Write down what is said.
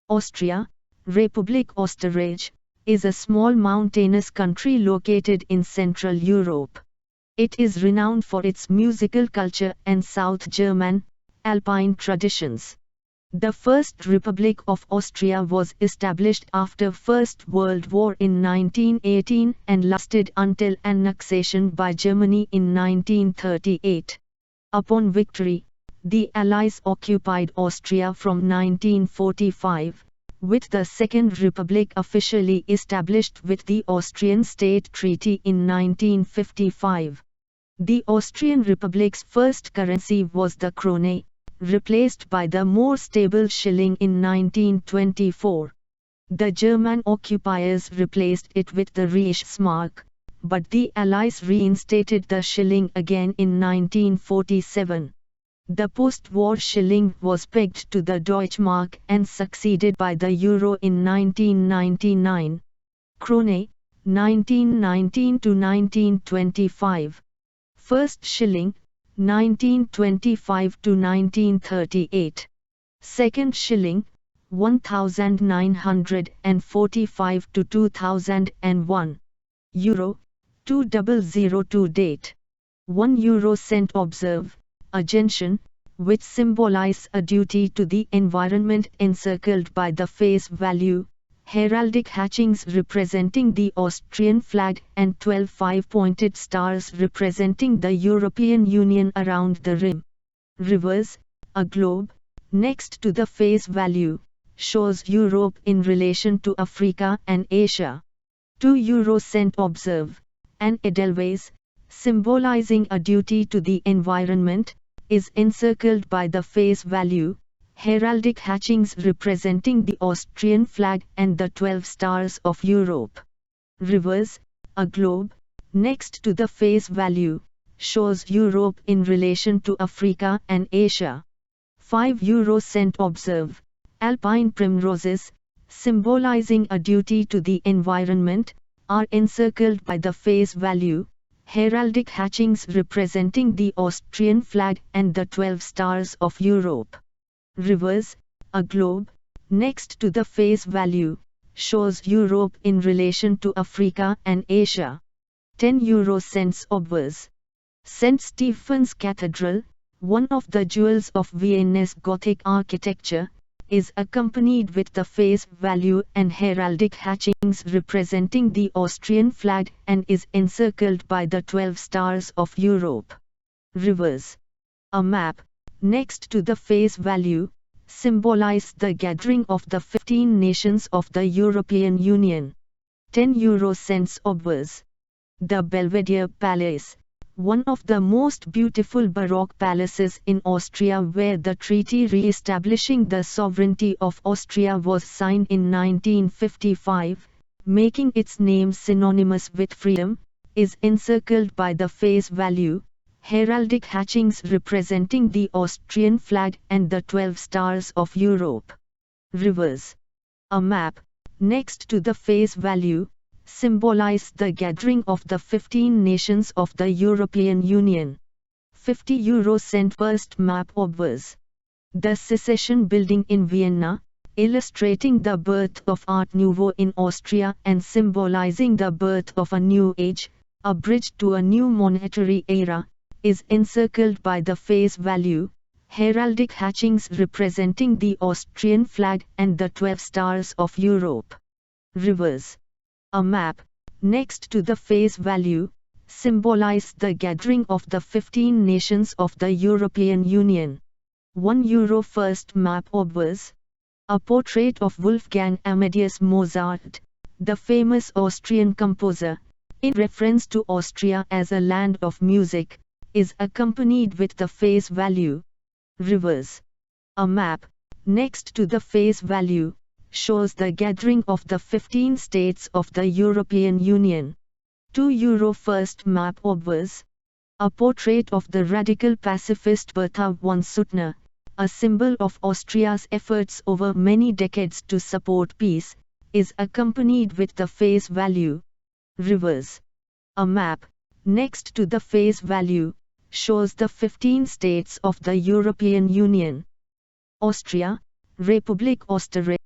Austria, Republik Österreich, is a small mountainous country located in Central Europe. It is renowned for its musical culture and South German, Alpine traditions. The First Republic of Austria was established after First World War in 1918 and lasted until annexation by Germany in 1938. Upon victory, the Allies occupied Austria from 1945, with the Second Republic officially established with the Austrian State Treaty in 1955. The Austrian Republic's first currency was the Krone, replaced by the more stable Schilling in 1924. The German occupiers replaced it with the Reichsmark, but the Allies reinstated the Schilling again in 1947. The post-war Schilling was pegged to the Deutschmark and succeeded by the euro in 1999. Krone, 1919 to 1925. First Schilling, 1925 to 1938. Second Schilling, 1945 to 2001. Euro, 2002 date. 1 euro cent. Observe, a gentian, which symbolize a duty to the environment encircled by the face value, heraldic hatchings representing the Austrian flag and 12 five-pointed stars representing the European Union around the rim. Reverse, a globe, next to the face value, shows Europe in relation to Africa and Asia. 2 euro cent. Observe, an edelweiss, symbolizing a duty to the environment, is encircled by the face value, heraldic hatchings representing the Austrian flag and the 12 stars of Europe. Reverse, a globe, next to the face value, shows Europe in relation to Africa and Asia. 5 euro cent. Observe, Alpine primroses, symbolizing a duty to the environment, are encircled by the face value, heraldic hatchings representing the Austrian flag and the 12 stars of Europe. Reverse, a globe, next to the face value, shows Europe in relation to Africa and Asia. 10 euro cents. Obverse, St. Stephen's Cathedral, one of the jewels of Vienna's Gothic architecture, is accompanied with the face value and heraldic hatchings representing the Austrian flag and is encircled by the 12 stars of Europe. Reverse, a map, next to the face value, symbolize the gathering of the 15 nations of the European Union. 10 euro cents. Obverse, the Belvedere Palace, one of the most beautiful Baroque palaces in Austria, where the treaty re-establishing the sovereignty of Austria was signed in 1955, making its name synonymous with freedom, is encircled by the face value, heraldic hatchings representing the Austrian flag and the 12 stars of Europe. Reverse, a map, next to the face value, symbolize the gathering of the 15 nations of the European Union. 50 euro cent. First map. Obverse, the Secession Building in Vienna, illustrating the birth of Art Nouveau in Austria and symbolizing the birth of a new age, a bridge to a new monetary era, is encircled by the face value, heraldic hatchings representing the Austrian flag and the 12 stars of Europe. Reverse, a map, next to the face value, symbolize the gathering of the 15 nations of the European Union. 1 euro. First map. Obverse, a portrait of Wolfgang Amadeus Mozart, the famous Austrian composer, in reference to Austria as a land of music, is accompanied with the face value. Reverse, a map, next to the face value, shows the gathering of the 15 states of the European Union. 2 euro. First map. Obverse, a portrait of the radical pacifist Bertha von Suttner, a symbol of Austria's efforts over many decades to support peace, is accompanied with the face value. Reverse, a map, next to the face value, shows the 15 states of the European Union. Austria, Republik Österreich.